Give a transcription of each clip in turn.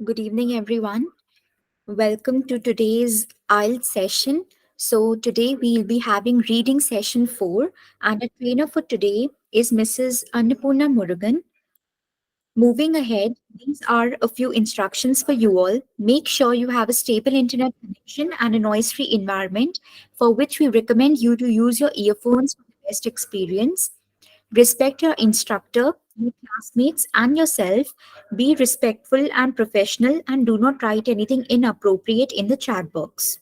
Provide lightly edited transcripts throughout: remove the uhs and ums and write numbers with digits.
Good evening, everyone. Welcome to today's IELTS session. So, today we'll be having reading session 4, and a trainer for today is Mrs. Annapurna Murugan. Moving ahead, these are a few instructions for you all. Make sure you have a stable internet connection and a noise free environment, for which we recommend you to use your earphones for the best experience. Respect your instructor, your classmates, and yourself. Be respectful and professional, and do not write anything inappropriate in the chat box.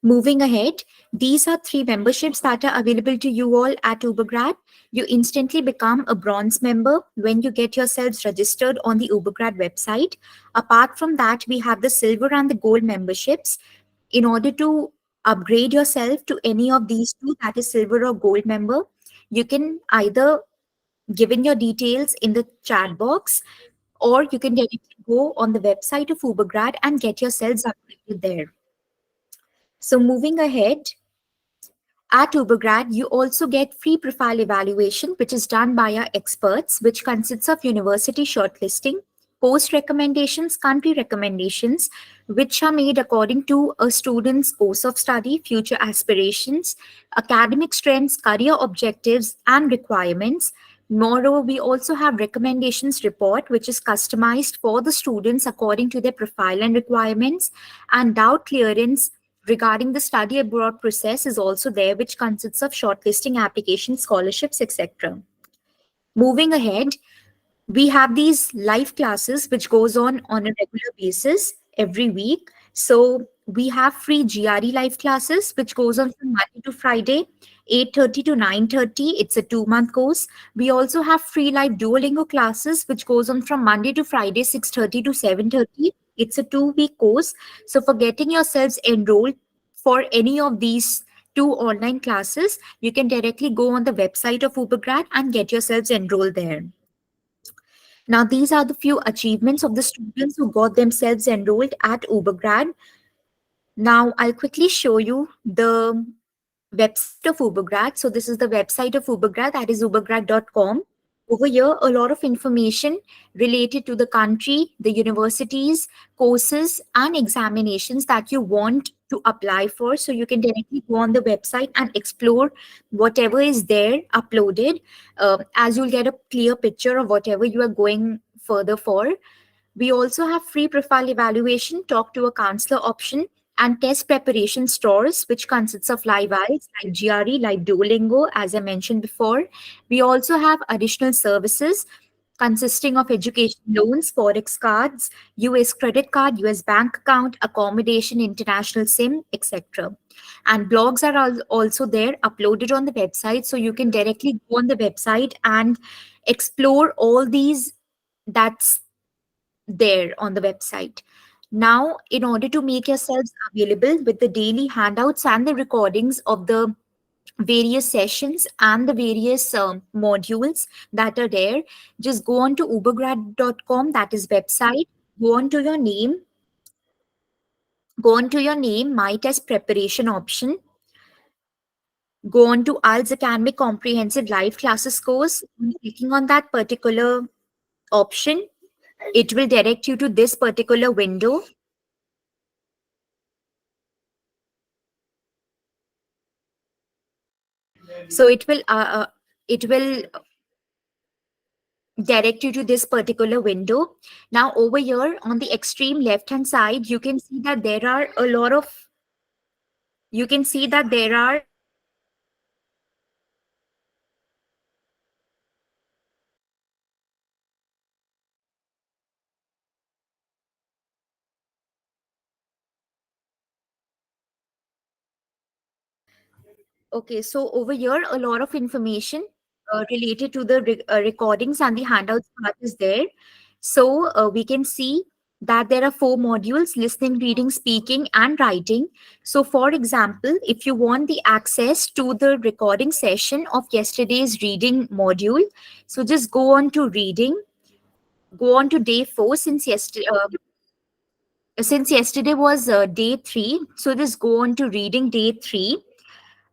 Moving ahead, these are 3 memberships that are available to you all at Ubergrad. You instantly become a bronze member when you get yourselves registered on the Ubergrad website. Apart from that, we have the silver and the gold memberships. In order to upgrade yourself to any of these two, that is silver or gold member, you can either give in your details in the chat box, or you can directly go on the website of Ubergrad and get yourselves upgraded there. So moving ahead, at Ubergrad, you also get free profile evaluation, which is done by our experts, which consists of university shortlisting, post recommendations, country recommendations, which are made according to a student's course of study, future aspirations, academic strengths, career objectives, and requirements. Moreover, we also have recommendations report, which is customized for the students according to their profile and requirements, and doubt clearance regarding the study abroad process is also there, which consists of shortlisting applications, scholarships, etc. Moving ahead, we have these live classes which goes on a regular basis every week. So we have free GRE live classes which goes on from Monday to Friday, 8:30 to 9:30. It's a 2-month course. We also have free live Duolingo classes which goes on from Monday to Friday, 6:30 to 7:30. It's a 2-week course. So for getting yourselves enrolled for any of these two online classes, you can directly go on the website of Ubergrad and get yourselves enrolled there. Now, these are the few achievements of the students who got themselves enrolled at Ubergrad. Now, I'll quickly show you the website of Ubergrad. So, this is the website of Ubergrad, that is ubergrad.com. Over here, a lot of information related to the country, the universities, courses, and examinations that you want to apply for. So, you can directly go on the website and explore whatever is there uploaded, as you'll get a clear picture of whatever you are going further for. We also have free profile evaluation, talk to a counselor option, and test preparation stores, which consists of live IELTS, like GRE, like Duolingo, as I mentioned before. We also have additional services consisting of education loans, forex cards, US credit card, US bank account, accommodation, international SIM, etc. And blogs are also there uploaded on the website, so you can directly go on the website and explore all these that's there on the website. Now, in order to make yourselves available with the daily handouts and the recordings of the various sessions and the various modules that are there, just go on to ubergrad.com, that is website, go on to your name, my test preparation option, go on to IELTS Academic Comprehensive Live Classes course. Clicking on that particular option, it will direct you to this particular window. So it will direct you to this particular window. Now over here on the extreme left hand side, you can see that there are a lot of, you can see that there are okay, so over here a lot of information related to the recordings and the handouts part is there. So we can see that there are 4 modules: listening, reading, speaking, and writing. So for example, if you want the access to the recording session of yesterday's reading module, so just go on to reading, go on to day 4, since yesterday was day 3, so just go on to reading day 3.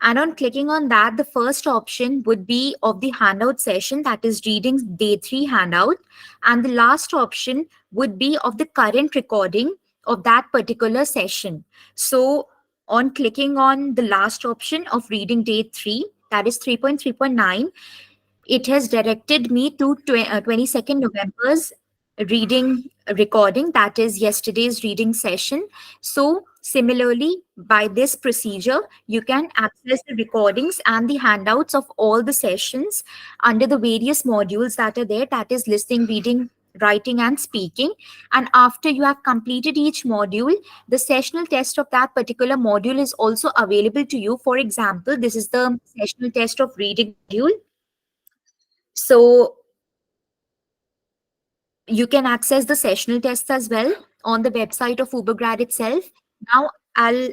And on clicking on that, the first option would be of the handout session, that is reading day 3 handout. And the last option would be of the current recording of that particular session. So on clicking on the last option of reading day 3, that is 3.3.9, it has directed me to 22nd November's reading recording, that is yesterday's reading session. So, similarly, by this procedure, you can access the recordings and the handouts of all the sessions under the various modules that are there, that is listening, reading, writing, and speaking. And after you have completed each module, the sessional test of that particular module is also available to you. For example, this is the sessional test of reading module. So you can access the sessional tests as well on the website of Ubergrad itself. Now I'll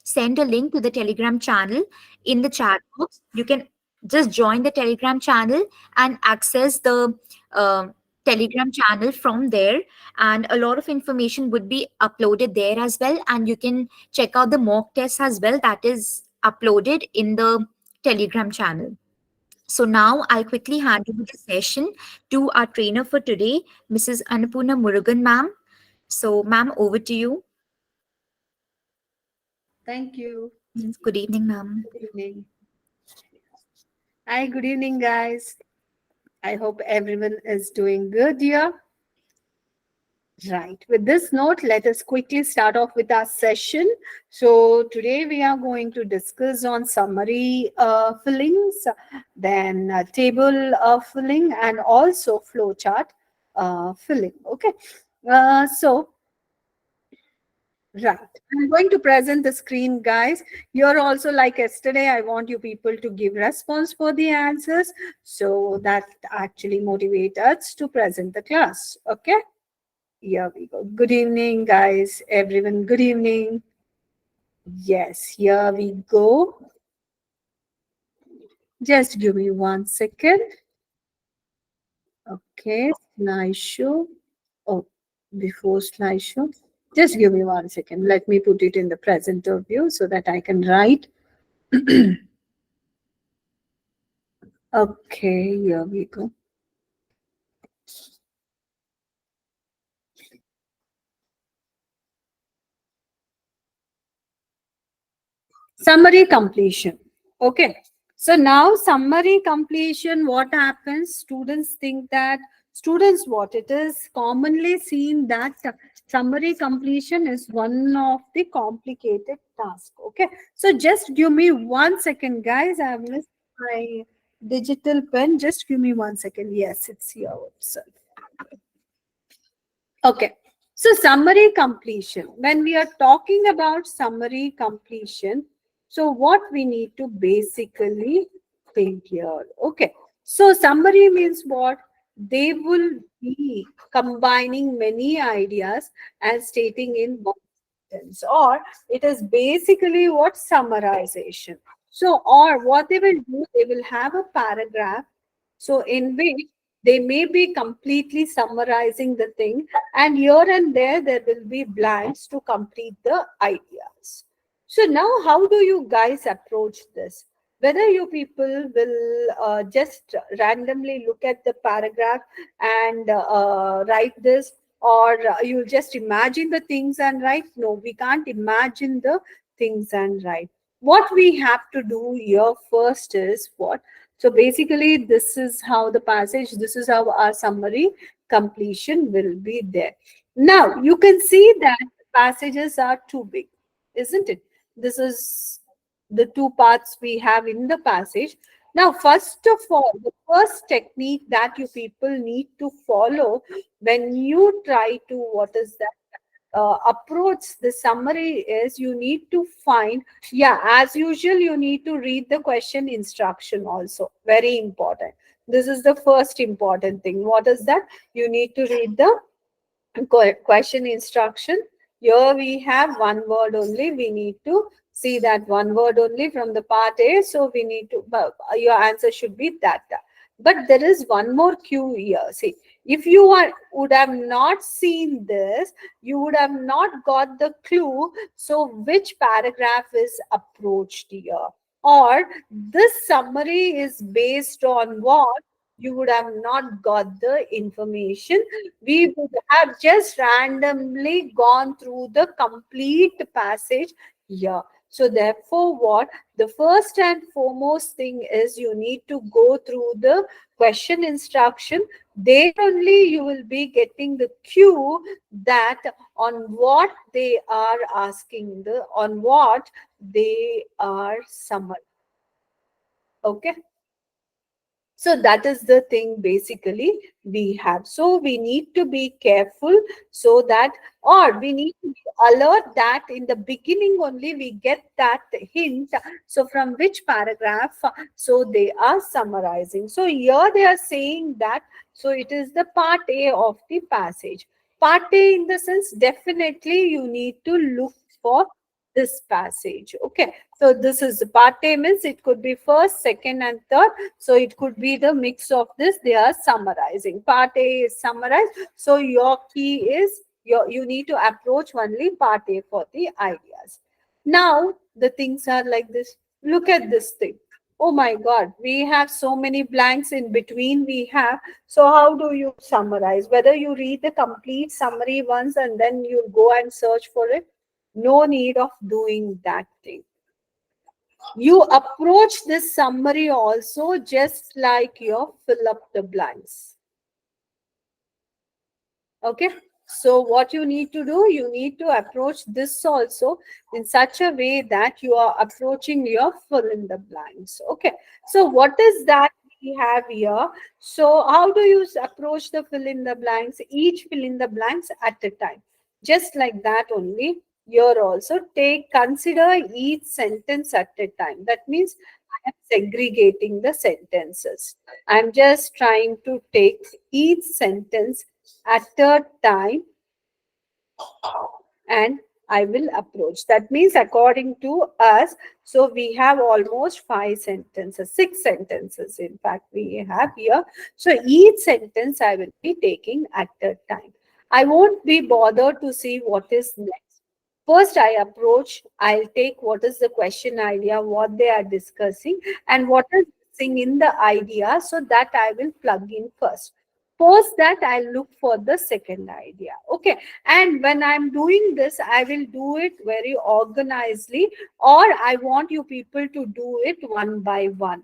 send a link to the Telegram channel in the chat box. You can just join the Telegram channel and access the uh, Telegram channel from there, and a lot of information would be uploaded there as well. And you can check out the mock tests as well that is uploaded in the Telegram channel. So now I'll quickly hand over the session to our trainer for today, Mrs. Annapurna Murugan, ma'am. So, ma'am, over to you. Thank you. Yes, good evening, ma'am. Good evening. Hi, good evening, guys. I hope everyone is doing good here. Right. With this note, let us quickly start off with our session. So today we are going to discuss on summary fillings, then table filling, and also flowchart filling. Okay. So right. I'm going to present the screen, guys. You're also like yesterday. I want you people to give response for the answers. So that actually motivates us to present the class. Okay. Here we go. Good evening, guys. Everyone, good evening. Yes, here we go. Just give me 1 second. Okay, slideshow. Oh, before slideshow. Just give me 1 second. Let me put it in the presenter view so that I can write. Okay, here we go. Summary completion. Okay. So now summary completion, what happens? Students think that, students what it is commonly seen that summary completion is one of the complicated tasks. Okay. So just give me 1 second, guys. I have missed my digital pen. Just give me 1 second. Yes, it's here itself. Okay. So summary completion. When we are talking about summary completion, so what we need to basically think here. Okay. So summary means what? They will be combining many ideas and stating in one sentence, or it is basically what summarization. So, or what they will do, they will have a paragraph. So in which they may be completely summarizing the thing, and here and there will be blanks to complete the ideas. So now how do you guys approach this? Whether you people will just randomly look at the paragraph and write this, or you'll just imagine the things and write? No, we can't imagine the things and write. What we have to do here first is what? So basically, this is how the passage, this is how our summary completion will be there. Now, you can see that the passages are too big, isn't it? This is the two parts we have in the passage. Now, first of all, the first technique that you people need to follow when you try to, what is that, approach the summary is you need to find, yeah, as usual, you need to read the question instruction also. Very important. This is the first important thing. What is that? You need to read the question instruction. Here we have one word only. We need to see that one word only from the part A. So we need to, your answer should be that. But there is one more cue here. See, If you would have not seen this, you would have not got the clue. So, which paragraph is approached here? Or this summary is based on what? You would have not got the information. We would have just randomly gone through the complete passage here. So, therefore, what? The first and foremost thing is you need to go through the question instruction. There only you will be getting the cue that on what they are asking, the on what they are summoned. Okay, so that is the thing basically we have. So we need to be careful, so that, or we need to be alert that in the beginning only we get that hint. So from which paragraph, so they are summarizing. So here they are saying that, so it is the part A of the passage. Part A in the sense, definitely you need to look for this passage. Okay, so this is the part A means it could be first, second, and third. So it could be the mix of this. They are summarizing. Part A is summarized. So your key is you need to approach only part A for the ideas. Now the things are like this. Look at this thing. Oh my God, we have so many blanks in between. We have. So how do you summarize? Whether you read the complete summary once and then you go and search for it. No need of doing that thing. You approach this summary also just like your fill up the blanks. Okay, so what you need to do, you need to approach this also in such a way that you are approaching your fill in the blanks. Okay, so what is that we have here? So how do you approach the fill in the blanks? Each fill in the blanks at a time, just like that only. Here also take, consider each sentence at a time. That means I am segregating the sentences. I'm just trying to take each sentence at a time and I will approach. That means, according to us, so we have almost five sentences, six sentences, in fact, we have here. So each sentence I will be taking at a time. I won't be bothered to see what is next. First, I approach, I'll take what is the question idea, what they are discussing, and what is missing in the idea, so that I will plug in first. Post that, I'll look for the second idea. Okay, and when I'm doing this, I will do it very organizedly, or I want you people to do it one by one.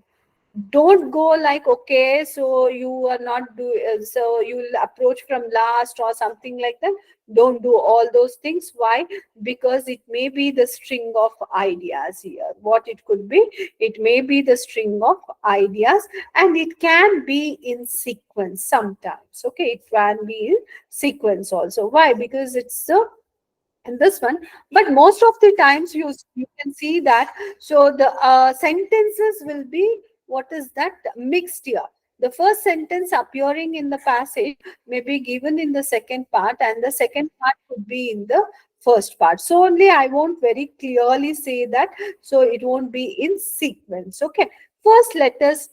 Don't go like, okay, so you are not do so you will approach from last or something like that. Don't do all those things. Why? Because it may be the string of ideas here. What it could be, it may be the string of ideas, and it can be in sequence sometimes. Okay, it can be in sequence also. Why? Because it's the in this one, but most of the times you can see that, so the sentences will be, what is that, mixed here. The first sentence appearing in the passage may be given in the second part, and the second part could be in the first part. So only I won't very clearly say that, so it won't be in sequence. Okay, first let us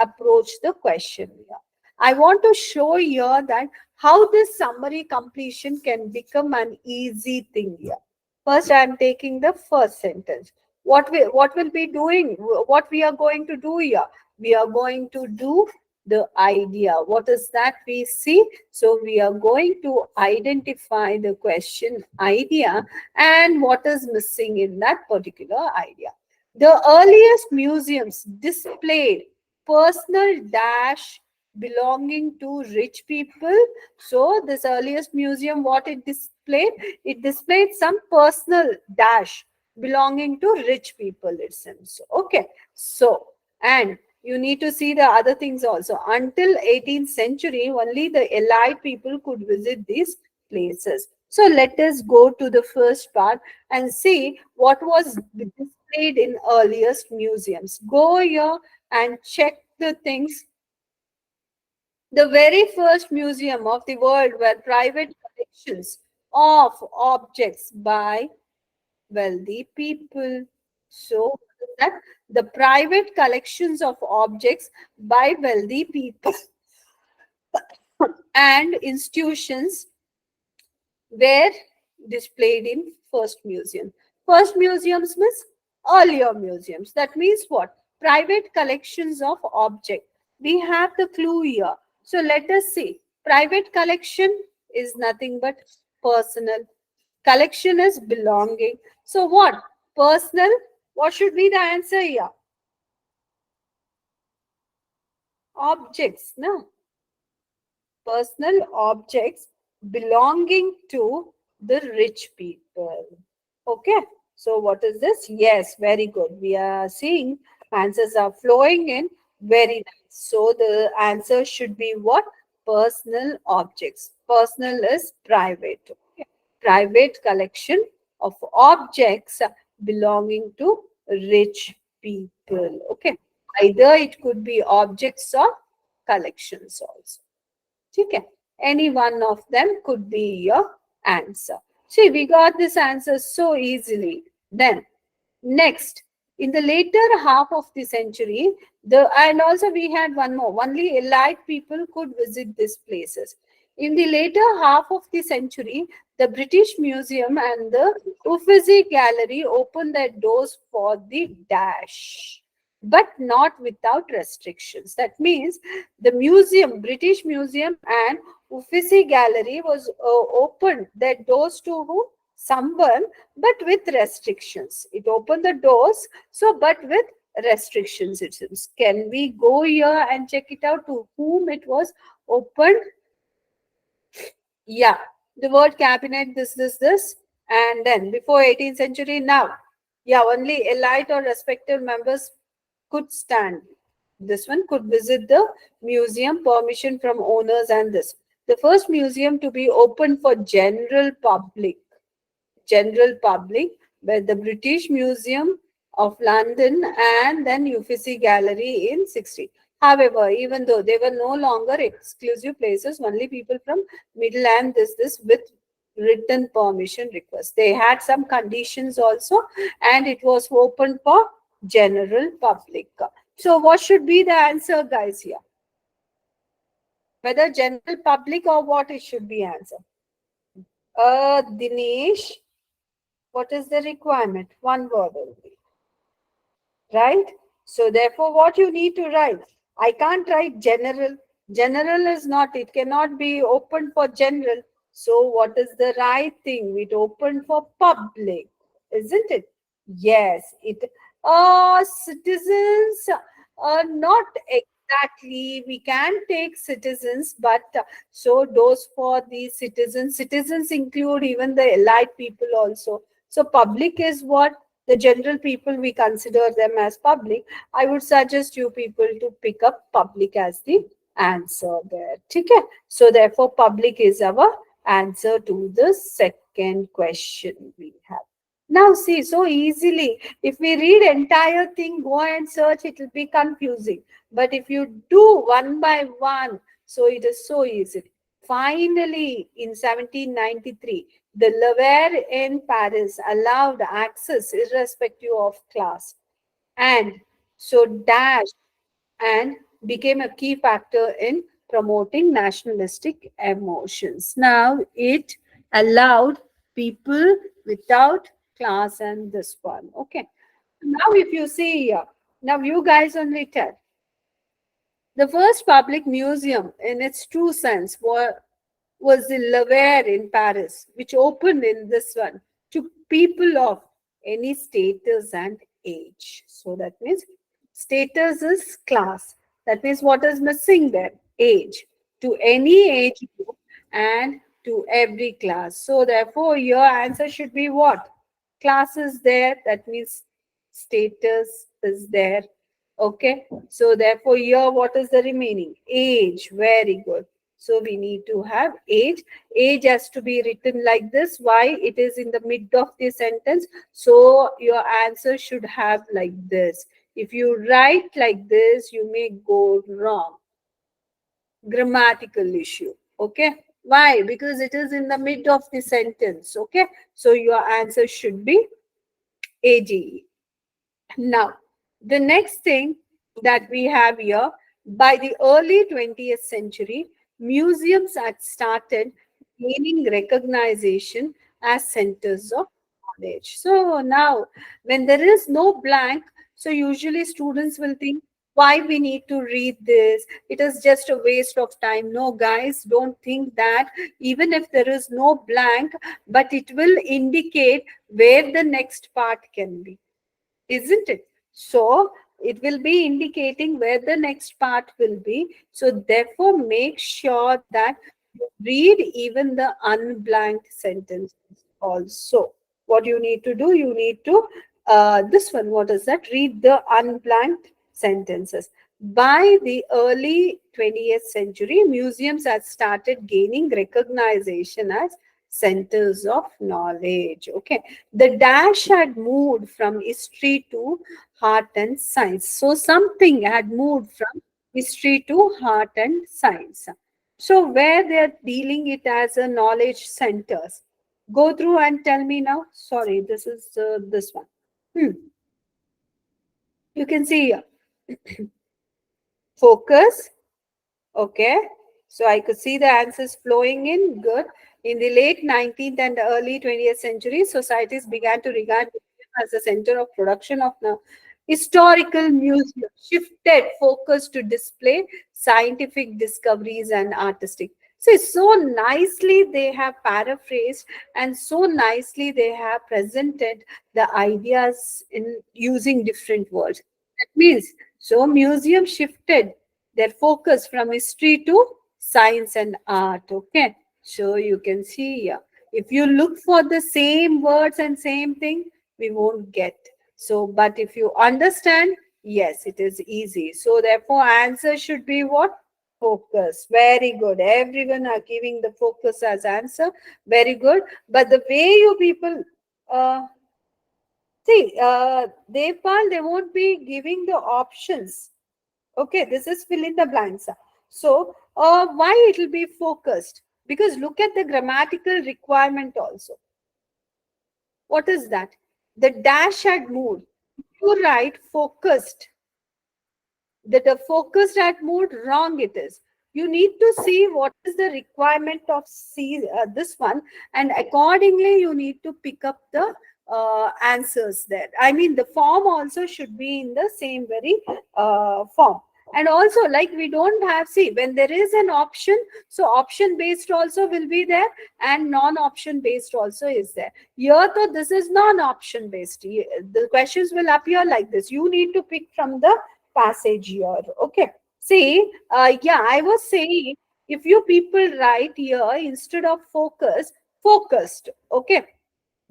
approach the question here. I want to show here that how this summary completion can become an easy thing here. First, I am taking the first sentence. What will be doing? What we are going to do here? We are going to do the idea. What is that we see? So we are going to identify the question idea and what is missing in that particular idea. The earliest museums displayed personal dash belonging to rich people. So this earliest museum, what it displayed? It displayed some personal dash belonging to rich people, it seems. Okay, so, and you need to see the other things also. Until 18th century, only the elite people could visit these places. So let us go to the first part and see what was displayed in earliest museums. Go here and check the things. The very first museum of the world were private collections of objects by wealthy people. So, what is that? The private collections of objects by wealthy people. and institutions were displayed in first museum. First museums means earlier museums. That means what? Private collections of object. We have the clue here. So let us see. Private collection is nothing but personal. Collection is belonging. So what? Personal. What should be the answer here? Objects. No? Personal objects belonging to the rich people. Okay, so what is this? Yes, very good. We are seeing answers are flowing in. Very nice. So the answer should be what? Personal objects. Personal is private. Okay. Private collection of objects belonging to rich people. Okay. Either it could be objects or collections also. Okay. Any one of them could be your answer. See, we got this answer so easily. Then, next, in the later half of the century, and also we had one more, only elite people could visit these places. In the later half of the century, the British Museum and the Uffizi Gallery opened their doors for the dash, but not without restrictions. That means the museum, British Museum and Uffizi Gallery was opened their doors to who? Someone, but with restrictions. It opened the doors, so but with restrictions. It seems. Can we go here and check it out to whom it was opened? Yeah, the word cabinet, this, and then before 18th century, now, yeah, only elite or respected members could stand. This one could visit the museum, permission from owners, and this. The first museum to be open for general public, were the British Museum of London and then Uffizi Gallery in 60. However, even though they were no longer exclusive places, only people from middle and this with written permission request. They had some conditions also, and it was open for general public. So what should be the answer, guys, here? Whether general public or what it should be answer? Dinesh, what is the requirement? One word only, right? So therefore, what you need to write? I can't write general. General is not, it cannot be open for general. So what is the right thing? It open for public, isn't it? Yes, it citizens not exactly. We can take citizens, but so those for the citizens. Citizens include even the elite people also. So public is what the general people, we consider them as public. I would suggest you people to pick up public as the answer there. Okay. So therefore, public is our answer to the second question we have. Now see, so easily, if we read entire thing, go and search, it will be confusing. But if you do one by one, so it is so easy. Finally, in 1793, the Louvre in Paris allowed access irrespective of class. And so dash and became a key factor in promoting nationalistic emotions. Now it allowed people without class and this one. Okay. Now if you see here, now you guys only tell. The first public museum in its true sense was the Louvre in Paris, which opened in this one to people of any status and age. So that means status is class. That means what is missing there? Age. To any age group and to every class. So therefore, your answer should be what? Class is there. That means status is there. Okay. So therefore, here what is the remaining? Age. Very good. So we need to have age. Age has to be written like this. Why? It is in the mid of the sentence. So your answer should have like this. If you write like this, you may go wrong. Grammatical issue. Okay. Why? Because it is in the mid of the sentence. Okay. So your answer should be AGE. Now, the next thing that we have here, by the early 20th century, museums had started gaining recognition as centers of knowledge. So now, when there is no blank, so usually students will think, why we need to read this? It is just a waste of time. No, guys, don't think that. Even if there is no blank, but it will indicate where the next part can be, isn't it? So it will be indicating where the next part will be. So therefore, make sure that you read even the unblanked sentences also. What you need to do, you need to, this one, what is that? Read the unblanked sentences. By the early 20th century, museums had started gaining recognition as centers of knowledge. Okay, the dash had moved from history to art and science. So something had moved from history to art and science. So where they are dealing it as a knowledge centers. Go through and tell me now. Sorry, this is this one. You can see here. Focus. Okay. So I could see the answers flowing in. Good. In the late 19th and early 20th century, societies began to regard museum as a center of production of now. Historical museum shifted focus to display scientific discoveries and artistic. See, so nicely they have paraphrased and so nicely they have presented the ideas in using different words. That means, so museum shifted their focus from history to science and art. Okay, so you can see here, if you look for the same words and same thing, we won't get. So but if you understand, yes, it is easy. So therefore answer should be what? Focus. Very good, everyone are giving the focus as answer. Very good. But the way you people see, Devpal, they won't be giving the options. Okay, this is fill in the blanks. So, why it will be focused? Because look at the grammatical requirement also. What is that? The dash had moved. You write focused. The focused at mood, wrong it is. You need to see what is the requirement of this one, and accordingly you need to pick up the answers there. I mean, the form also should be in the same very form. And also, like, we don't have, see, when there is an option, so option based also will be there and non-option based also is there. Here though, this is non-option based. The questions will appear like this. You need to pick from the passage here. Okay. See, yeah, I was saying, if you people write here instead of focus, focused. Okay.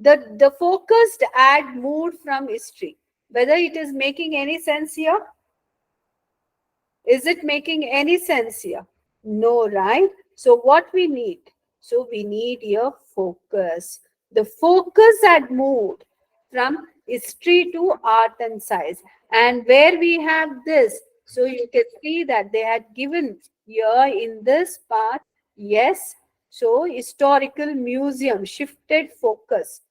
The focused add moved from history. Whether it is making any sense here? Is it making any sense here? No, right? So what we need? So we need here focus. The focus had moved from history to art and science. And where we have this, so you can see that they had given here in this part, yes. So historical museum shifted focus.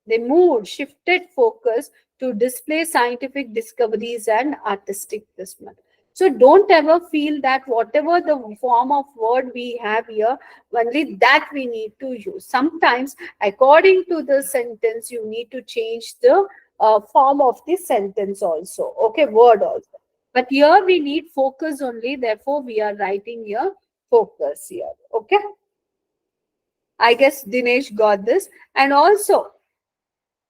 They moved, shifted focus to display scientific discoveries and artistic display. So don't ever feel that whatever the form of word we have here, only that we need to use. Sometimes, according to the sentence, you need to change the form of the sentence also. Okay, word also. But here we need focus only. Therefore, we are writing here focus here. Okay. I guess Dinesh got this. And also,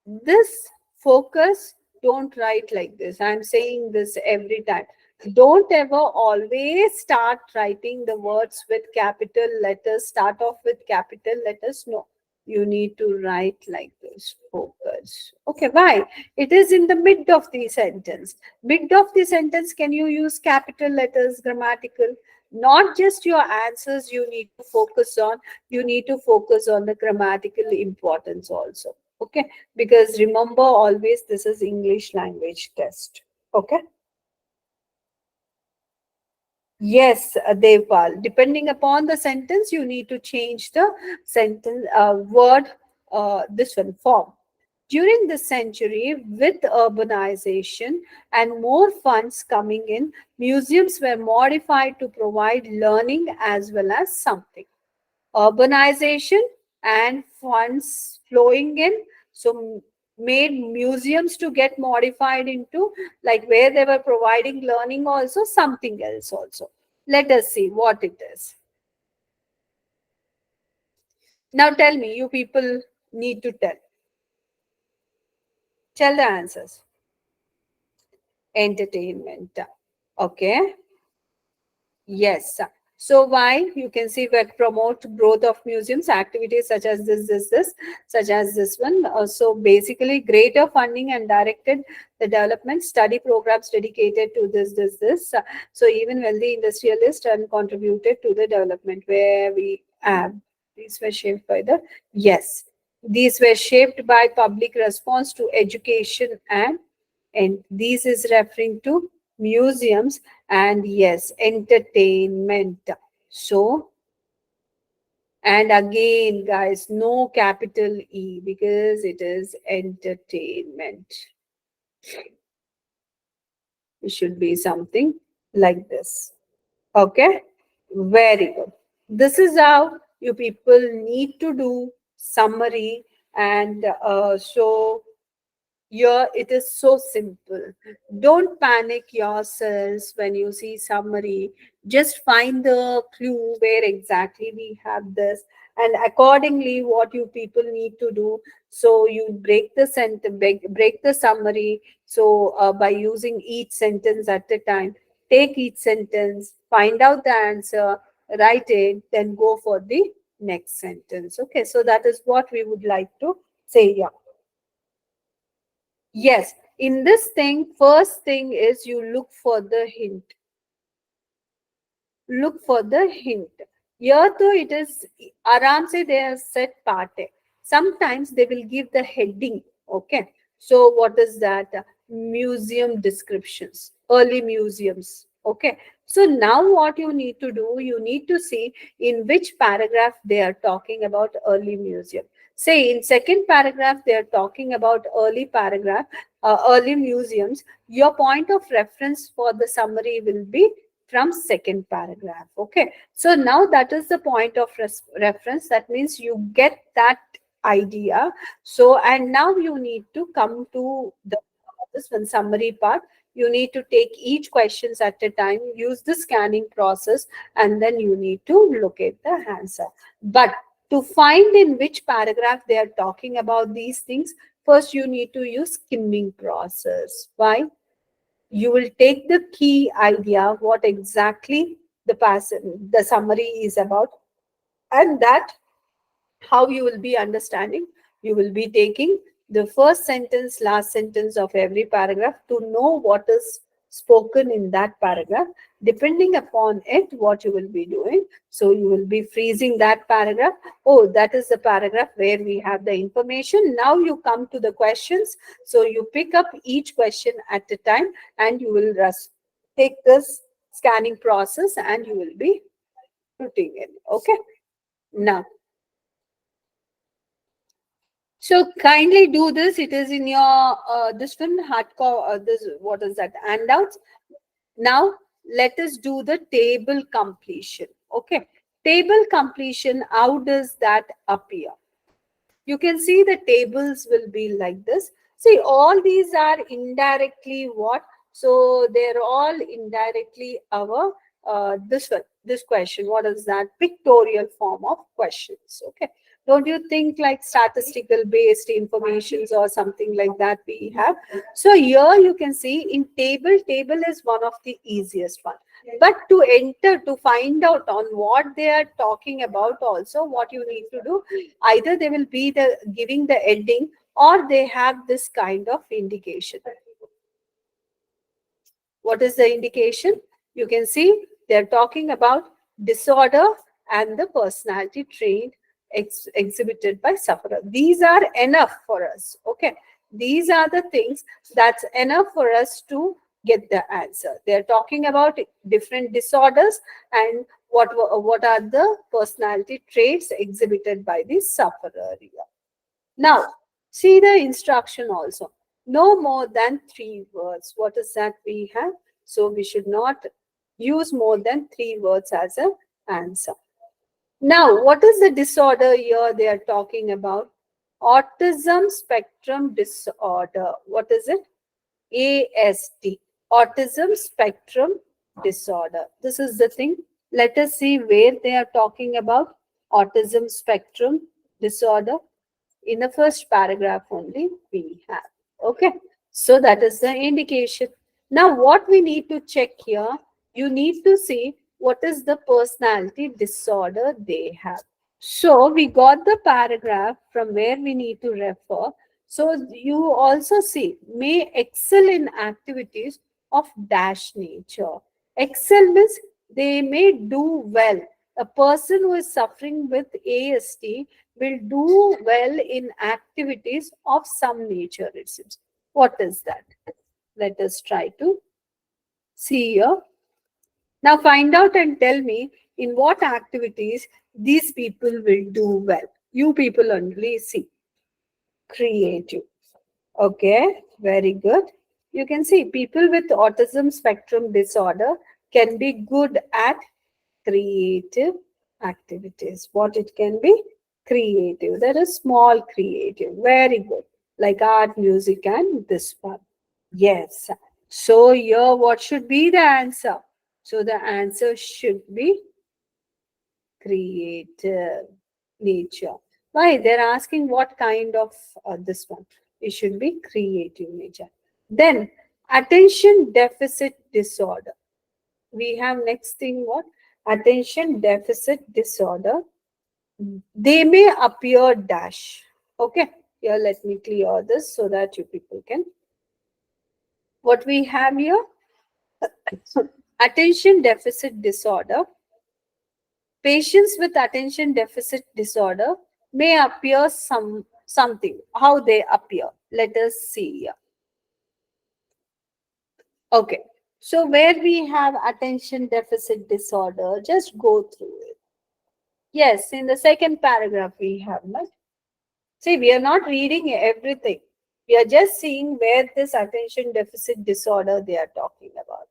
this focus, don't write like this. I'm saying this every time. Don't ever always start writing the words with capital letters, start off with capital letters. No, you need to write like this, focus. Okay, why? It is in the mid of the sentence. Mid of the sentence, can you use capital letters, grammatical? Not just your answers you need to focus on, you need to focus on the grammatical importance also. Okay, because remember always this is English language test. Okay. Yes, Devpal. Depending upon the sentence, you need to change the sentence word. This one form. During this century, with urbanization and more funds coming in, museums were modified to provide learning as well as something. Urbanization and funds flowing in, so made museums to get modified into, like, where they were providing learning also, something else also. Let us see what it is. Now tell me, you people need to tell the answers. Entertainment. Okay. Yes. So why? You can see that promote growth of museums, activities such as this, such as this one. So basically, greater funding and directed the development study programs dedicated to this. So even wealthy industrialists and contributed to the development where we have. These were shaped by the, yes. These were shaped by public response to education, and this is referring to museums, and yes, entertainment. So, and again, guys, no capital E because it is entertainment. It should be something like this. Okay, very good. This is how you people need to do summary, and so here it is so simple. Don't panic yourselves when you see summary. Just find the clue where exactly we have this, and accordingly, what you people need to do. So you break the sentence, break the summary. So by using each sentence at a time, take each sentence, find out the answer, write it, then go for the next sentence. Okay, so that is what we would like to say here. Yes, in this thing, first thing is you look for the hint. Look for the hint. Here though it is aram se they have set part hai. Sometimes they will give the heading. Okay. So what is that? Museum descriptions, early museums. Okay. So now what you need to do, you need to see in which paragraph they are talking about early museum. Say in second paragraph they are talking about early museums. Your point of reference for the summary will be from second paragraph. Okay, so now that is the point of reference. That means you get that idea. So and now you need to come to the this one summary part. You need to take each questions at a time, use the scanning process, and then you need to locate the answer. But to find in which paragraph they are talking about these things, first you need to use skimming process. Why? You will take the key idea, what exactly the summary is about, and that how you will be understanding. You will be taking the first sentence, last sentence of every paragraph to know what is spoken in that paragraph. Depending upon it, what you will be doing. So you will be freezing that paragraph. Oh, that is the paragraph where we have the information. Now you come to the questions. So you pick up each question at a time, and you will just take this scanning process and you will be putting in. Okay. Now, so kindly do this. It is in your this one hardcore. This what is that handouts? Now let us do the table completion. Okay, table completion. How does that appear? You can see the tables will be like this. See, all these are indirectly what? So they're all indirectly our this one, this question. What is that? Pictorial form of questions. Okay. Don't you think like statistical based informations or something like that we have? So here you can see in table is one of the easiest one. But to enter, to find out on what they are talking about also, what you need to do, either they will be the giving the ending, or they have this kind of indication. What is the indication? You can see they're talking about disorder and the personality trait exhibited by sufferer. These are enough for us. Okay, these are the things that's enough for us to get the answer. They're talking about different disorders and what are the personality traits exhibited by the sufferer here. Now, See the instruction also. No more than 3 words. What is that we have? So we should not use more than 3 words as an answer. Now, what is the disorder here they are talking about? Autism spectrum disorder. What is it? ASD. Autism spectrum disorder. This is the thing. Let us see where they are talking about autism spectrum disorder. In the first paragraph only we have. Okay. So that is the indication. Now, what we need to check here, you need to see what is the personality disorder they have. So we got the paragraph from where we need to refer. So you also see, may excel in activities of dash nature. Excel means they may do well. A person who is suffering with ASD will do well in activities of some nature, it seems. What is that? Let us try to see here. Now find out and tell me in what activities these people will do well. You people only see. Creative. Okay, very good. You can see people with autism spectrum disorder can be good at creative activities. What it can be? Creative. There is small creative. Very good. Like art, music, and this one. Yes. So here, what should be the answer? So the answer should be creative nature. Why? They're asking what kind of this one. It should be creative nature. Then attention deficit disorder. We have next thing what? Attention deficit disorder. They may appear dash. Okay. Here, let me clear this so that you people can. What we have here? Attention deficit disorder. Patients with attention deficit disorder may appear something. How they appear? Let us see here. Okay. So where we have attention deficit disorder, just go through it. Yes, in the second paragraph we have that. See, we are not reading everything. We are just seeing where this attention deficit disorder they are talking about.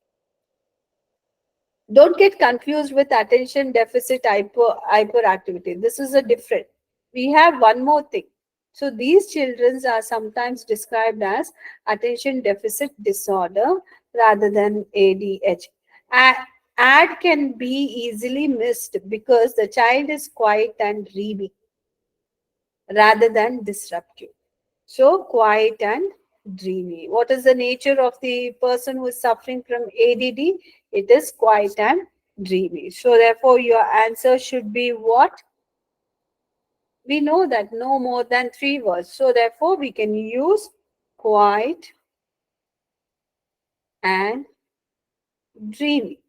Don't get confused with attention deficit hyperactivity. This is a different. We have one more thing. So these children are sometimes described as attention deficit disorder rather than ADH. Ad can be easily missed because the child is quiet and dreamy rather than disruptive. So quiet and dreamy. What is the nature of the person who is suffering from ADD? It is quiet and dreamy. So therefore your answer should be what? We know that no more than 3 words. So therefore we can use quiet and dreamy.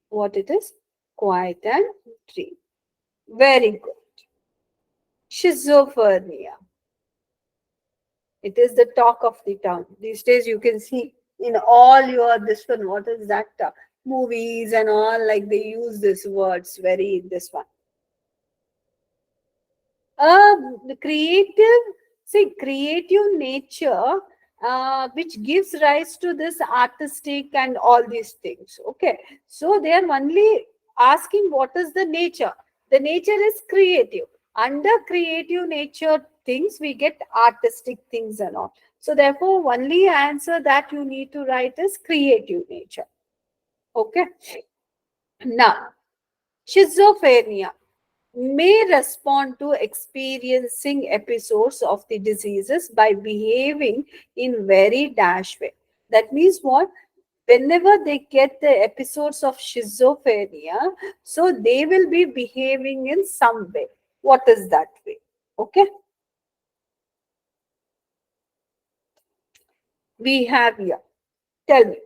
What it is? Quiet and dreamy. Very good. Schizophrenia. It is the talk of the town. These days you can see in all your this one, what is that? Movies and all, like they use these words very this one. The creative, see, creative nature, which gives rise to this artistic and all these things. Okay. So they are only asking what is the nature. The nature is creative. Under creative nature things, we get artistic things and all. So therefore, only answer that you need to write is creative nature. Okay. Now, schizophrenia may respond to experiencing episodes of the diseases by behaving in very dash way. That means what? Whenever they get the episodes of schizophrenia, so they will be behaving in some way. What is that way? Okay. We have here. Tell me.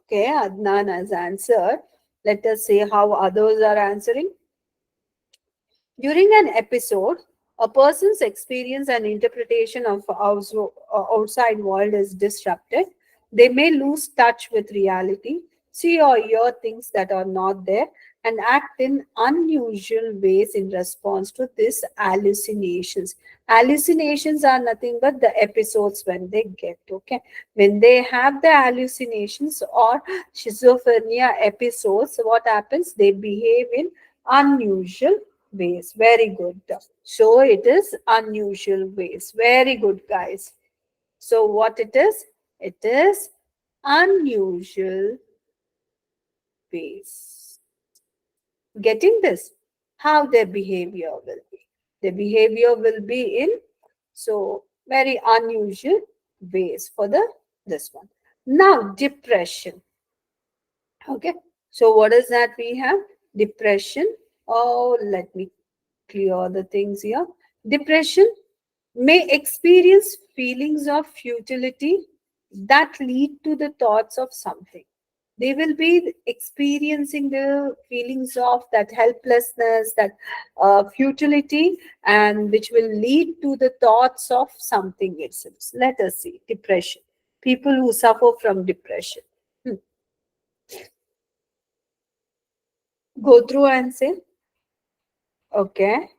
Okay, Adnan has answered. Let us see how others are answering. During an episode, a person's experience and interpretation of outside world is disrupted. They may lose touch with reality. see or hear things that are not there, and act in unusual ways in response to these hallucinations. Hallucinations are nothing but the episodes when they get, okay, when they have the hallucinations or schizophrenia episodes, what happens? They behave in unusual ways. Very good. So it is unusual ways. Very good, guys. So what it is? It is unusual ways. Getting this? How their behavior will be. Their behavior will be in so very unusual ways for the this one. Now depression. Okay. So what is that we have? Depression. Oh, let me clear the things here. Depression may experience feelings of futility that lead to the thoughts of something. They will be experiencing the feelings of that helplessness, that futility, and which will lead to the thoughts of something itself. Let us see depression. People who suffer from depression. Hmm. Go through and say, okay,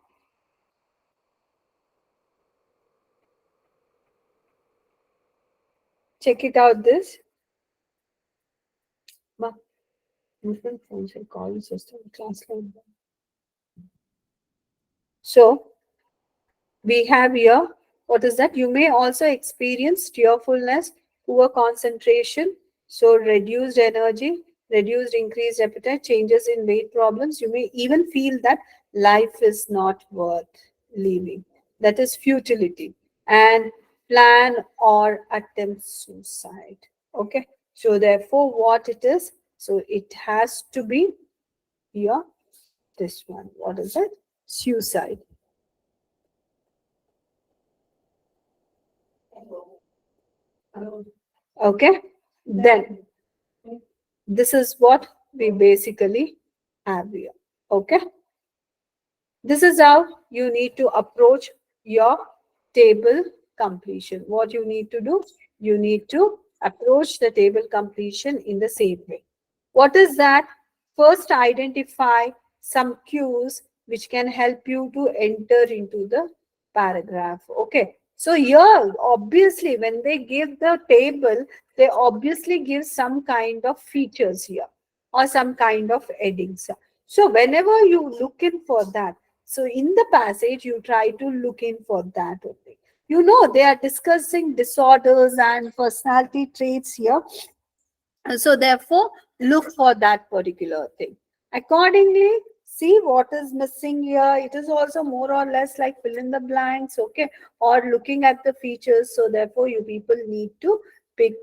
check it out. This. Different phones and call system translate them. So we have here, what is that? You may also experience tearfulness, poor concentration, so reduced energy, reduced increased appetite, changes in weight problems. You may even feel that life is not worth living. That is futility. And plan or attempt suicide. Okay. So therefore, what it is? So it has to be here. This one. What is it? Suicide. Okay. Then this is what we basically have here. Okay. This is how you need to approach your table completion. What you need to do? You need to approach the table completion in the same way. What is that? First, identify some cues which can help you to enter into the paragraph. Okay. So here, obviously, when they give the table, they obviously give some kind of features here or some kind of headings. So whenever you look in for that, so in the passage, you try to look in for that only. You know, they are discussing disorders and personality traits here. And so therefore, look for that particular thing. Accordingly, see what is missing here. It is also more or less like fill in the blanks, okay, or looking at the features. So therefore, you people need to pick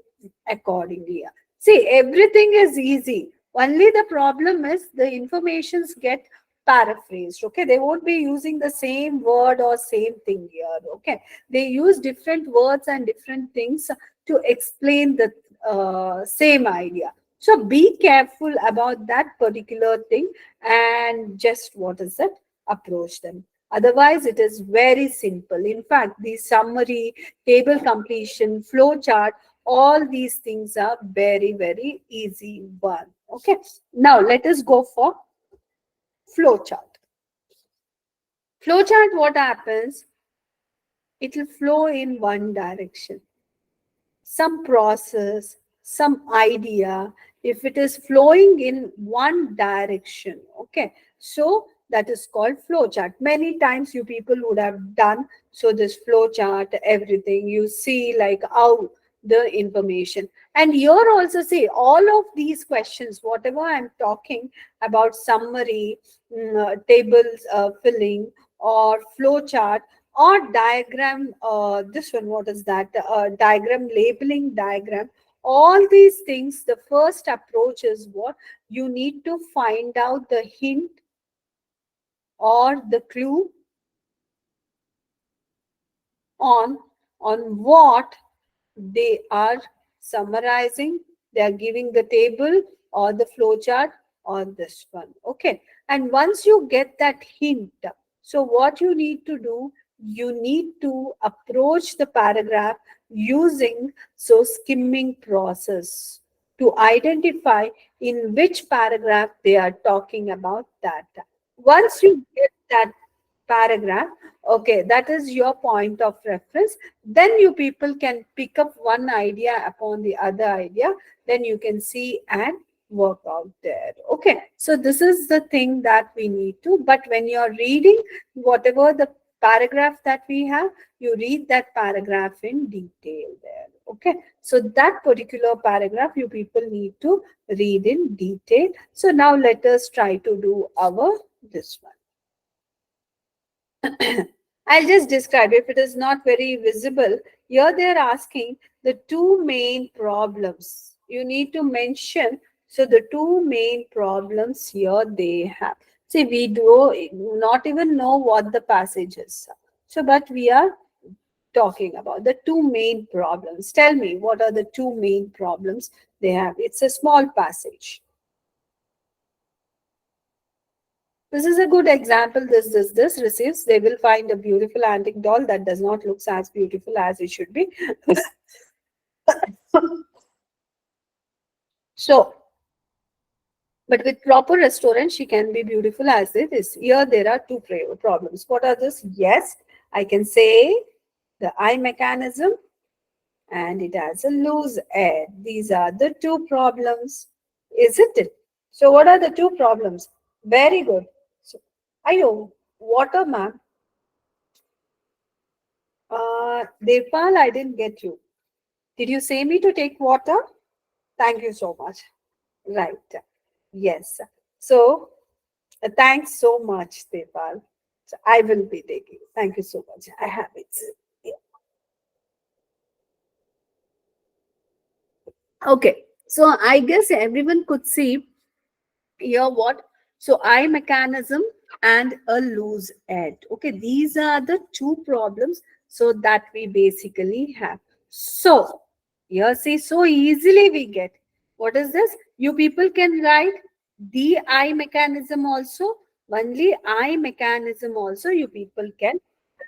accordingly. See, everything is easy. Only the problem is the informations get paraphrased. Okay, they won't be using the same word or same thing here. Okay, they use different words and different things to explain the same idea. So be careful about that particular thing and just what is it? Approach them. Otherwise, it is very simple. In fact, the summary, table completion, flow chart, all these things are very, very easy one. Okay. Now let us go for flow chart. Flow chart, what happens? It will flow in one direction. Some process, some idea, if it is flowing in one direction, okay, so that is called flow chart. Many times you people would have done, so this flow chart, everything, you see like how the information. And here also see all of these questions, whatever I'm talking about summary, tables filling or flow chart, or diagram, this one, what is that, diagram, labeling diagram, all these things, the first approach is what you need to find out the hint or the clue on what they are summarizing, they are giving the table or the flow chart or this one. Okay. And once you get that hint, so what you need to do, you need to approach the paragraph using so skimming process to identify in which paragraph they are talking about that. Once you get that paragraph, okay, that is your point of reference, then you people can pick up one idea upon the other idea, then you can see and work out there. Okay, so this is the thing that we need to, but when you're reading whatever the paragraph that we have, you read that paragraph in detail there. Okay, so that particular paragraph you people need to read in detail. So now let us try to do our this one. I'll just describe if it is not very visible. Here they're asking the two main problems. You need to mention. So the two main problems here they have. See, we do not even know what the passage is. So, but we are talking about the two main problems. Tell me, what are the two main problems they have? It's a small passage. This is a good example. This receives. They will find a beautiful antique doll that does not look as beautiful as it should be. So, but with proper restaurant, she can be beautiful as it is. Here, there are two problems. What are this? Yes, I can say the eye mechanism and it has a loose edge. These are the two problems, isn't it? So, what are the two problems? Very good. So, ayo, water, ma'am. Devpal, I didn't get you. Did you say me to take water? Thank you so much. Right. Yes. So, thanks so much, Devpal. So I will be taking. Thank you so much. I have it. Yeah. Okay. So, I guess everyone could see here what? So, eye mechanism and a loose edge. Okay. These are the two problems so that we basically have. So, here see, so easily we get. What is this? You people can write the eye mechanism also. Only eye mechanism also you people can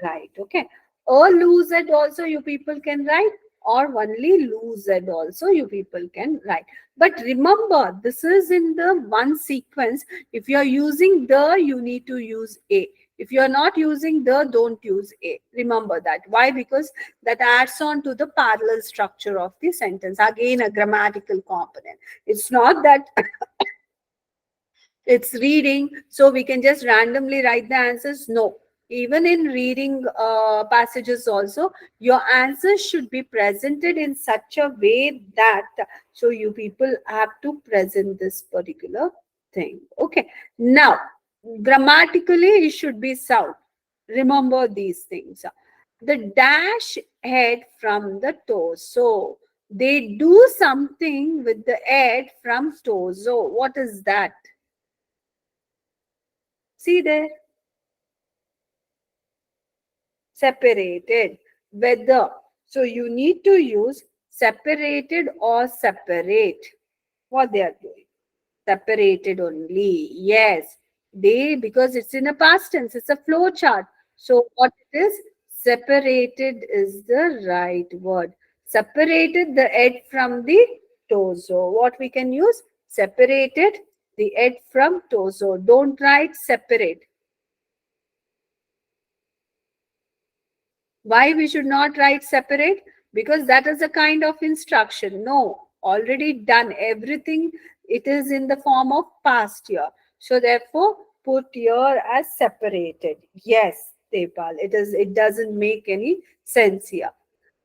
write. Okay. Or loose edge also you people can write. Or only loose edge also you people can write. But remember, this is in the one sequence. If you are using the, you need to use a. If you are not using the, don't use a. Remember that. Why? Because that adds on to the parallel structure of the sentence. Again, a grammatical component. It's not that it's reading, so we can just randomly write the answers. No. Even in reading passages also, your answers should be presented in such a way that, so you people have to present this particular thing. Okay. Now, grammatically, it should be sound. Remember these things. The dash head from the torso. They do something with the head from torso. What is that? See there, separated. Whether. So you need to use separated or separate. What they are doing? Separated only. Yes. They, because it's in a past tense, it's a flow chart. So what it is? Separated is the right word. Separated the head from the torso. What we can use? Separated the head from torso. Don't write separate. Why we should not write separate? Because that is a kind of instruction. No, already done. Everything, it is in the form of past year. So therefore, put here as separated. Yes, Tepal. It doesn't make any sense here.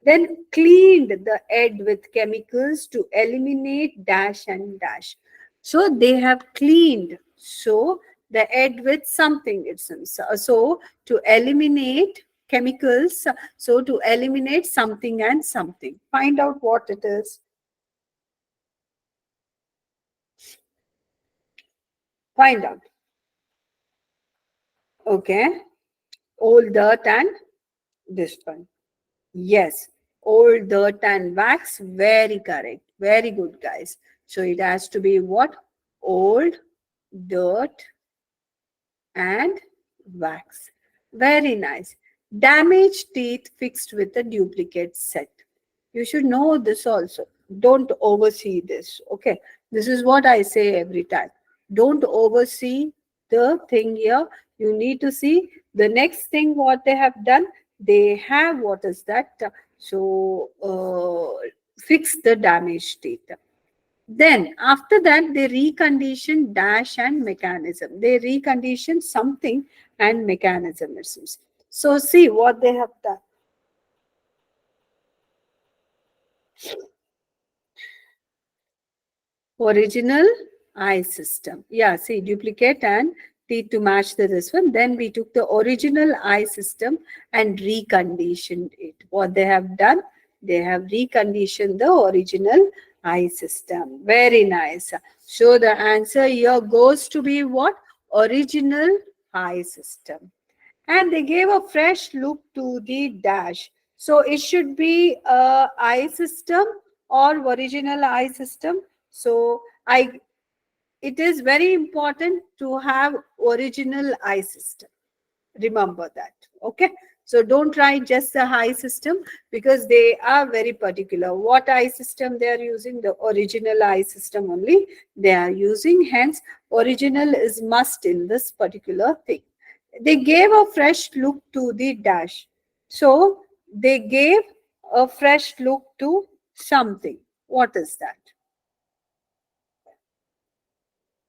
Then cleaned the head with chemicals to eliminate dash and dash. So they have cleaned. So the head with something. So to eliminate chemicals. So to eliminate something and something. Find out what it is. Find out. Okay. Old dirt and this one. Yes. Old dirt and wax. Very correct. Very good, guys. So it has to be what? Old dirt and wax. Very nice. Damaged teeth fixed with a duplicate set. You should know this also. Don't oversee this. Okay. This is what I say every time. Don't oversee the thing here. You need to see the next thing what they have done. They have, what is that? So fix the damaged state. Then after that, they recondition dash and mechanism. They recondition something and mechanism. It seems. So see what they have done. Original I system. Yeah, see, duplicate and T to match the this one. Then we took the original I system and reconditioned it. What they have done, they have reconditioned the original I system. Very nice. So the answer here goes to be what? Original I system. And they gave a fresh look to the dash. So it should be a I system or original I system. So I it is very important to have original I system. Remember that. Okay. So don't try just the high system because they are very particular. What I system they are using? The original I system only they are using. Hence, original is must in this particular thing. They gave a fresh look to the dash. So they gave a fresh look to something. What is that?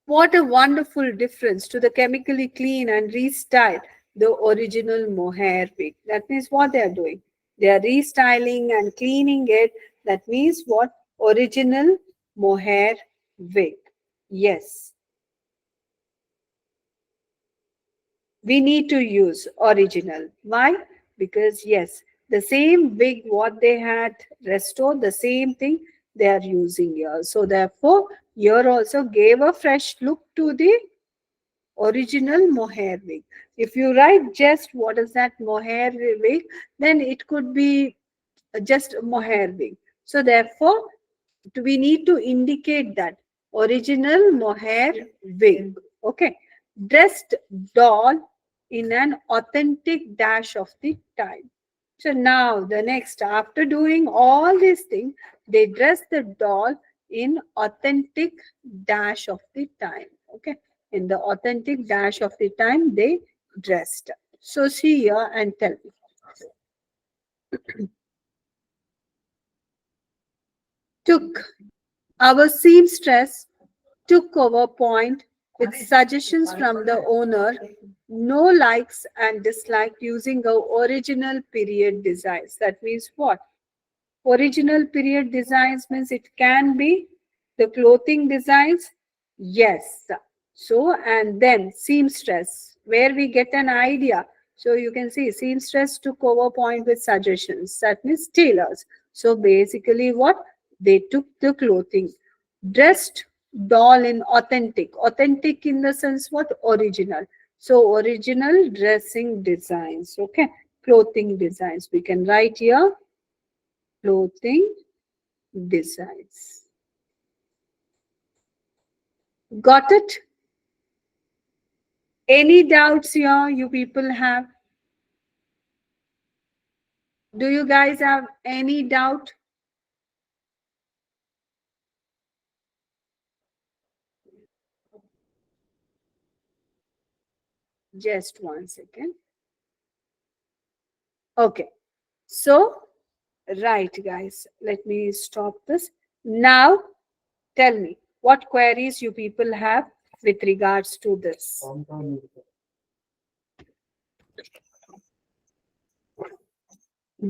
What a wonderful difference to the chemically clean and restyle the original mohair wig. That means what they are doing? They are restyling and cleaning it. That means what? Original mohair wig. Yes, we need to use original. Why? Because yes, the same wig what they had restored, the same thing they are using here. So therefore, here also gave a fresh look to the original mohair wig. If you write just what is that mohair wig, then it could be just mohair wig. So therefore, we need to indicate that original mohair wig. Okay. Dressed doll in an authentic dash of the time. So now the next, after doing all these things, they dress the doll in authentic dash of the time. Okay. In the authentic dash of the time, they dressed. So see here and tell me. Took our seamstress took over point with suggestions from the owner, no likes and dislikes using our original period designs. That means what? Original period designs means it can be the clothing designs. Yes. So, and then seamstress, where we get an idea. So you can see seamstress took over point with suggestions. That means tailors. So basically what? They took the clothing. Dressed doll in authentic. Authentic in the sense what? Original. So original dressing designs. Okay. Clothing designs. We can write here clothing designs. Got it? Any doubts here you people have? Do you guys have any doubt? Just 1 second. Okay. So, right, guys, let me stop this. Now, tell me what queries you people have with regards to this.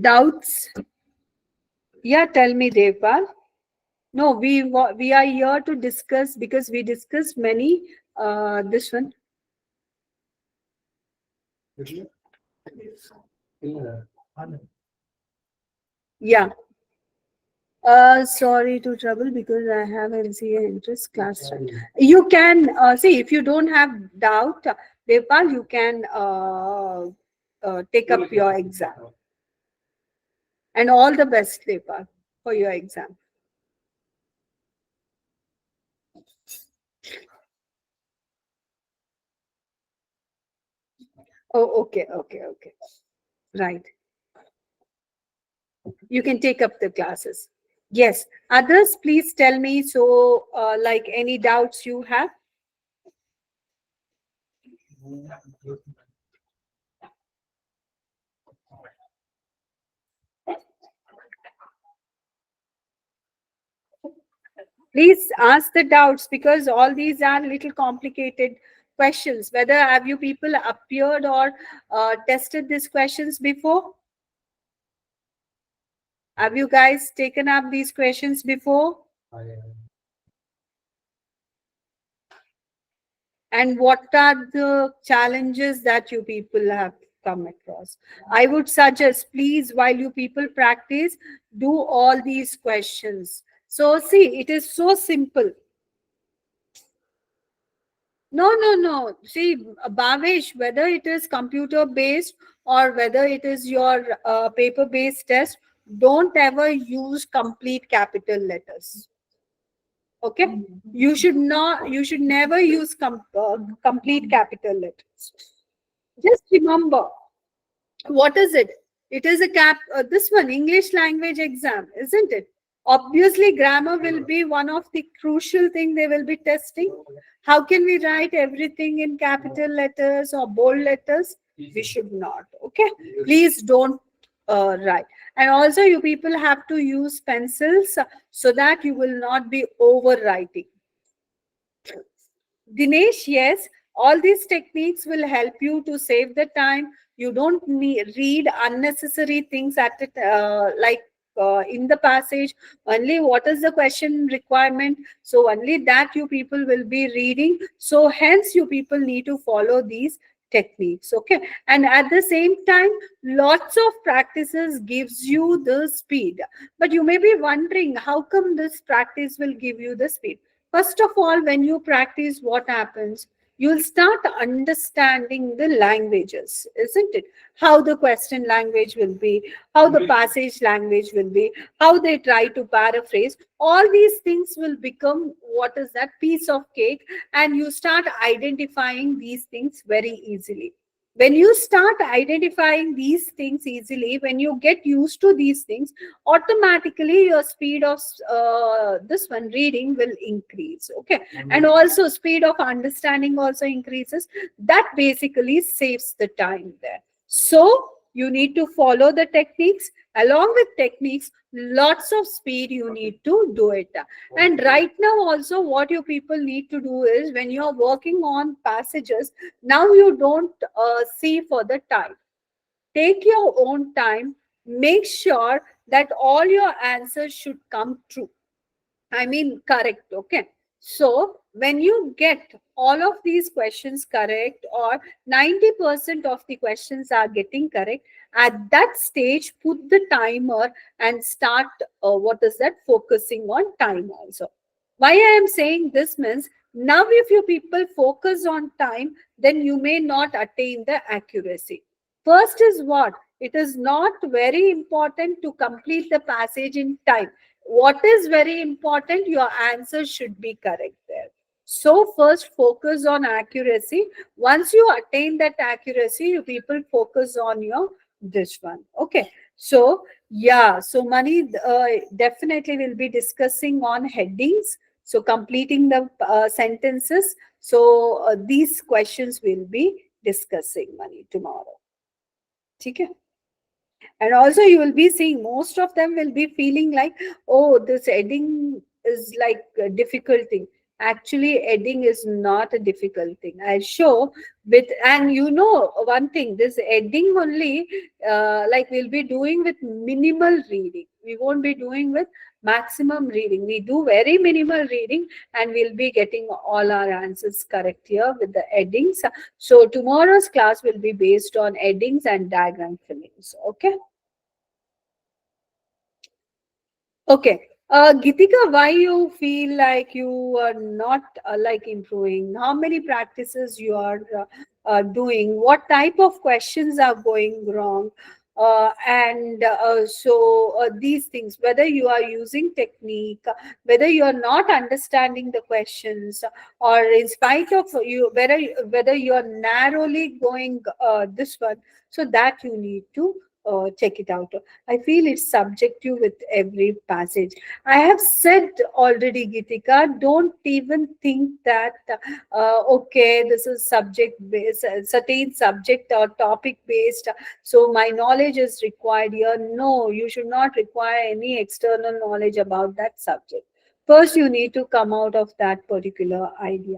Doubts? Yeah, tell me, Devpal. No, we are here to discuss because we discussed many. This one. Yeah. Sorry to trouble because I have NCA interest class. You can see if you don't have doubt, Devpal, you can take up your exam. And all the best, Devpal, for your exam. Oh, okay, okay, okay. Right. You can take up the classes. Yes. Others, please tell me. So, like any doubts you have? Please ask the doubts because all these are little complicated questions. Whether have you people appeared or tested these questions before? Have you guys taken up these questions before? And what are the challenges that you people have come across? I would suggest, please, while you people practice, do all these questions. So, see, it is so simple. No, no, no. See, Bhavesh, whether it is computer based or whether it is your paper based test, don't ever use complete capital letters. Okay? You should never use complete capital letters. Just remember, what is it? It is a this one, English language exam, isn't it? Obviously, grammar will be one of the crucial thing they will be testing. How can we write everything in capital letters or bold letters? We should not. Okay, please don't write. And also, you people have to use pencils so that you will not be overwriting. Dinesh, yes, all these techniques will help you to save the time. You don't need read unnecessary things at it, in the passage. Only what is the question requirement. So only that you people will be reading. So hence you people need to follow these techniques. Okay, and at the same time, lots of practices gives you the speed. But you may be wondering how come this practice will give you the speed. First of all, when you practice, what happens? You'll start understanding the languages, isn't it? How the question language will be, how the passage language will be, how they try to paraphrase. All these things will become what is that piece of cake, and you start identifying these things very easily. When you start identifying these things easily, when you get used to these things, automatically your speed of this one reading will increase. Okay, and also speed of understanding also increases. That basically saves the time there. So you need to follow the techniques. Along with techniques, lots of speed you need to do it. And right now also, what you people need to do is, when you're working on passages, now you don't see for the time. Take your own time. Make sure that all your answers should come true. I mean, correct. Okay. So, when you get all of these questions correct, or 90% of the questions are getting correct, at that stage, put the timer and start, what is that, focusing on time also. Why I am saying this means, now if you people focus on time, then you may not attain the accuracy. First is what? It is not very important to complete the passage in time. What is very important? Your answer should be correct there. So first focus on accuracy. Once you attain that accuracy, you people focus on your this one. Okay. So yeah, so Mani definitely will be discussing on headings. So completing the sentences. So these questions will be discussing Mani tomorrow. Okay. And also you will be seeing most of them will be feeling like, oh, this heading is like a difficult thing. Actually, heading is not a difficult thing. I'll show with, and you know one thing, this heading only, like we'll be doing with minimal reading. We won't be doing with maximum reading. We do very minimal reading and we'll be getting all our answers correct here with the headings. So tomorrow's class will be based on headings and diagram fillings. Okay. Okay. Gitika, why you feel like you are not like improving? How many practices you are doing? What type of questions are going wrong? These things, whether you are using technique, whether you are not understanding the questions, or in spite of you, whether you are narrowly going this one, so that you need to check it out. I feel it's subjective with every passage. I have said already, Gitika, don't even think that, okay, this is subject based, certain subject or topic based, so my knowledge is required here. No, you should not require any external knowledge about that subject. First, you need to come out of that particular idea.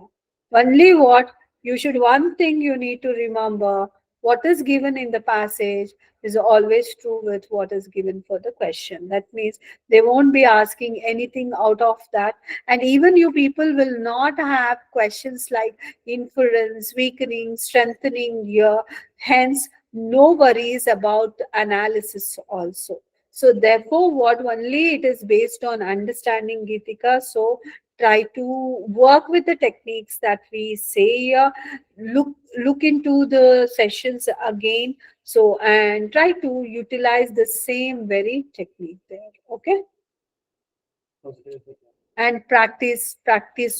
Only what you should, one thing you need to remember, what is given in the passage is always true with what is given for the question. That means they won't be asking anything out of that. And even you people will not have questions like inference, weakening, strengthening here. Hence, no worries about analysis also. So therefore, what only it is based on understanding, Geetika. So try to work with the techniques that we say here. Look into the sessions again, so and try to utilize the same very technique there. Okay, and practice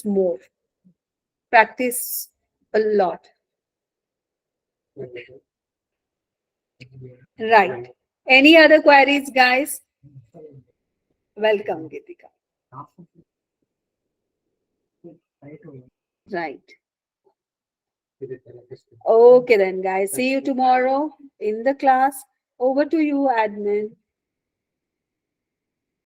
more, practice a lot. Right. Any other queries, guys? Welcome, Gitika. Right. Okay then, guys. See you tomorrow in the class. Over to you, admin.